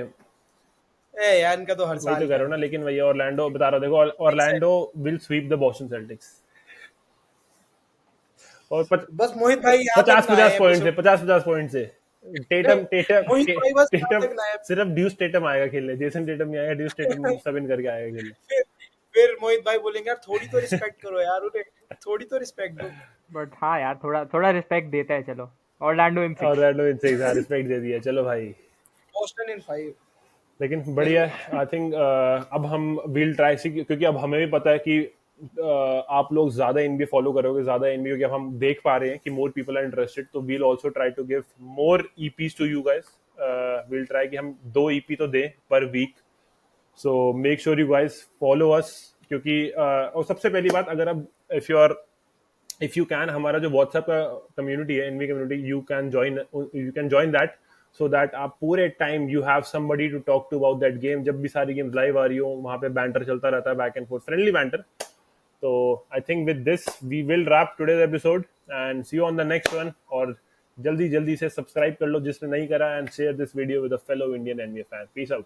ए यार इनका तो हर वही तो साल कह का रहा है। हूँ ना, लेकिन भैया ऑर्लैंडो बता रहा हूँ, देखो Orlando will sweep the Boston sales tax. और बस मोहित भाई यहाँ तक पचास ना आए पचास पॉइंट से, एपिसोड। 50-50 पॉइंट से। नहीं, टेटम टेटम मोहित टे, भाई बस यहाँ टेटम तक ना आए। सिर्फ ड्यूस टेटम आएगा खेलने, जेसन टेटम नहीं आएगा, ड्यूस टेटम सब इन करके आएगा खेलने। फिर फिर मोहित भाई बोलेंगे यार थोड़ी तो रिस्पेक्ट करो यार उन्हें, थोड़ी तो रिस्पेक्ट दो। बट हाँ यार, थोड़ा थोड़ा रिस्पेक्ट देता है। चलो, ऑर्लैंडो इन 6। ऑर्लैंडो इनसे रिस्पेक्ट दे दिया, चलो भाई। बॉस्टन इन 5। लेकिन फिर बढ़िया है, आई थिंक अब हम विल ट्राई सी, क्योंकि अब हमें भी पता है कि आप लोग ज्यादा एनबीए फॉलो करोगे, ज्यादा एनबीए, क्योंकि अब हम देख पा रहे हैं कि मोर पीपल आर इंटरेस्टेड, तो we'll also try to give more EPs to you guys. Will try कि हम 2 ईपी तो दें per week. So make sure you guys follow us, क्योंकि और सबसे पहली बात, अगर अब इफ यू कैन, हमारा जो व्हाट्सएप का कम्युनिटी है, NV community, you can join that, so that आप पूरे time you have somebody to talk to about that game. जब भी सारी गेम्स लाइव आ रही हो, वहां पे बैंटर चलता रहता है, back and forth friendly banter. तो I think with this we will wrap today's episode and see you on the next one. और जल्दी जल्दी से सब्सक्राइब कर लो जिसने नहीं करा, and share this video with a fellow Indian NBA fan. Peace out.